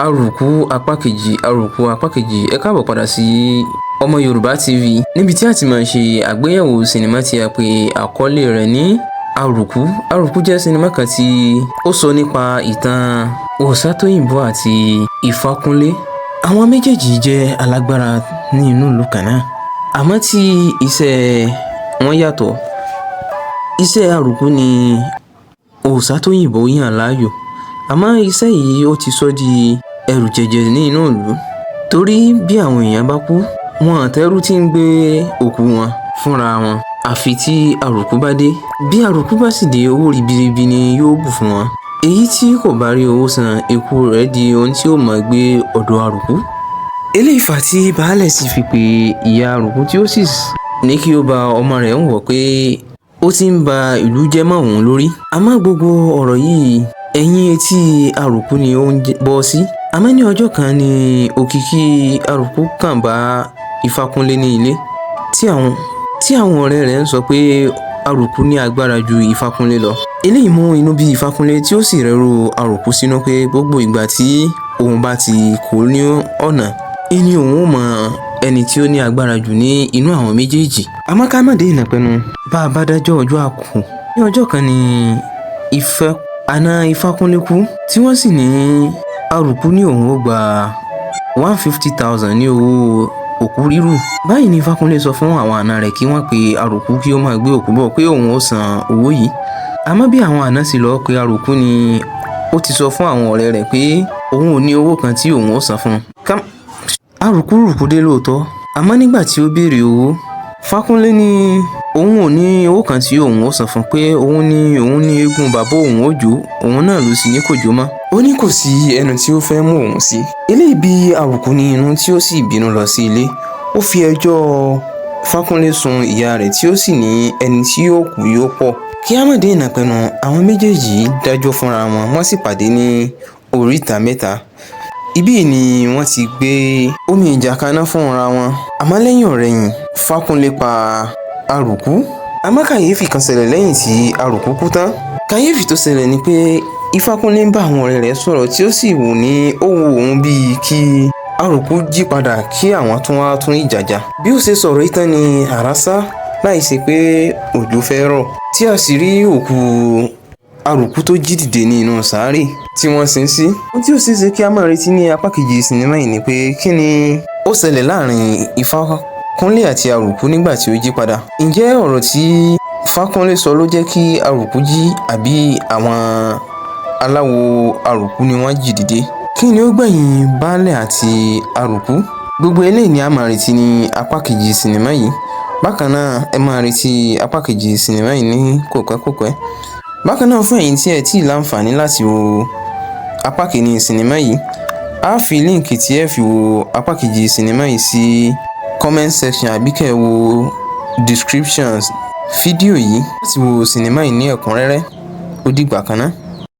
Àròkù apá kejì, Àròkù apá kejì. Ẹ káàbọ̀ padà sí Ọmọ Yorùbá TV, níbi tí a ti máa ń ṣe àgbéyẹ̀wò sinimá tí a pè àkọlé rẹ̀ ní Àròkù. Àròkù jẹ́ sinimá kan tí ó sọ nípa ìtàn Òòṣàtóyìnbó àti Ìfákúnlé. Àwọn méjèèjì jẹ́ alágbára ní inú ìlú kan náà, àmọ́ tí iṣẹ́ wọn yàtọ̀. Iṣẹ́ Àròkù ni Òòṣàtóyìnbó yàn láàyò, àmọ́ iṣẹ́ yìí ó ti sọ di ẹrù jẹjẹ ní inú ìlú, torí bí àwọn èèyàn bá kú, wọn àtẹrù tí ń gbé òkú wọn fúnra wọn, àfi tí Àròkù bá dé. Bí Àròkù bá sì dé, owó ribiribi ni yóò bù fún wọn. Èyí tí kò bá rí owó san, ikú rẹ̀ di ohun tí ó máa gbé ọ̀dọ̀ Àròkù. Eléyìí fà tí baálẹ̀ sì fi pè ìyá Àròkù tí ó sì ní kí ó bá ọmọ rẹ̀ ń wọ̀ pé ó ti ń ba ìlú jẹ́ mọ́ òun lórí. Àmọ́ gbogbo ọ̀rọ̀ yìí ẹ̀yìn etí Àròkù ni ó ń bọ́ sí. Àmọ́ ní ọjọ́ kan ni òkìkí Àròkù kàn bá Ìfákúnlé ní ilé, tí àwọn ọ̀rẹ́ rẹ̀ ń sọ pé Àròkù ní agbára ju Ìfákúnlé lọ. Eléyìí mú inú bí Ìfákúnlé, tí ó sì rẹ̀rù Àròkù sínú pé gbogbo ìgbà tí òun bá ti kó ní ọ̀nà, ẹni òun ó mọ ẹni tí ó ní agbára jù ní inú àwọn méjèèjì. Àmọ́ ká má dé ìnàpẹ́nu, bá a bá dájọ́ ọjọ́ àkú. Ní ọjọ́ kan ni àna Ìfákúnlé kú, tí wọ́n sì ní Àròkù ní òun ó gba 150,000 ní owó òkú rírù. Báyìí ni Ìfákúnlé sọ fún àwọn àna rẹ̀ kí wọ́n pe Àròkù kí ó máa gbé òkú bọ̀, pé òun ó san owó yìí. Àmọ́ bí àwọn àna sì lọ pe Àròkù, ni ó ti sọ fún àwọn ọ̀rẹ́ rẹ̀ pé òun ò ní owó kan tí òun ó san fún un. Àròkù rùkú dé lóòótọ́, àmọ́ nígbà tí ó béèrè owó, Ìfákúnlé ní òun ò ní owó kan tí òun ó san fún un, pé òun ní eégún bàbá òun ó jó, òun náà ló sì ní kò jó mọ́. Ó ní kò sí ẹnu tí ó fẹ́ mú òun sí. Eléyìí bí Àròkù ní inú, tí ó sì bínú lọ sí ilé. Ó fi ẹjọ́ Ìfákúnlé sun ìyá rẹ̀, tí ó sì ní ẹni tí yóò kú yóò pọ̀. Kí á má dé ìnàpẹ́nu, àwọn méjèèjì dájọ́ fúnra wọn, wọ́n sì pàdé ní oríta mẹ́ta. Ibí ni wọ́n ti gbé omi ìjà kaná fúnra wọn. Àmọ́ lẹ́yìn ọ̀rẹ̀yìn, Ìfákúnlé pa Àròkù. Àmọ́ kàyéfì kan ṣẹlẹ̀ lẹ́yìn tí Àròkù kú tán. Kàyéfì tó ṣẹlẹ̀ ni pé Ìfákúnlé ń bá àwọn ọ̀rẹ́ rẹ̀ sọ̀rọ̀, tí ó sì wù òun bíi kí Àròkù jí padà, kí àwọn tún ìjà jà. Bí ó ṣe sọ̀rọ̀ ìtàn ni àrá sá, láì ṣe pé òjò fẹ́ rọ̀, tí a sì rí òkú Àròkù tó jí dìde ní inú sàárè tí wọ́n sin sí. Ohun tí ó ṣeéṣe kí a máa retí ní apá kejì sinimá yìí ni pé kí ni ó ṣẹlẹ̀ láàrin Ìfákúnlé àti Àròkù nígbà tí ó jí padà. Ǹjẹ́ ọ̀rọ̀ tí Ìfákúnlé sọ ló jẹ́ kí Àròkù jí, àbí àwọn aláwo Àròkù ni wọ́n jí dìde? Kí ni ó gbẹ̀yìn baálẹ̀ àti Àròkù? Gbogbo eléyìí ni a máa retí ní apá kejì sinimá yìí. Bákan náà, ẹ máa retí apá kejì sinimá yìí ní kòpẹ́kòpẹ́. Bákan náà, fún ẹ̀yin tí ẹ tí ì láǹfààní láti wo apá kìíní sinimá yìí, a fi líǹkì tí ẹ fi wo apá kejì sinimá yìí sí comment section, àbí kẹ́ ẹ wo descriptions fídíò yìí láti wo sinimá yìí ní ẹ̀kúnrẹ́rẹ́. Ó dìgbà kan náà.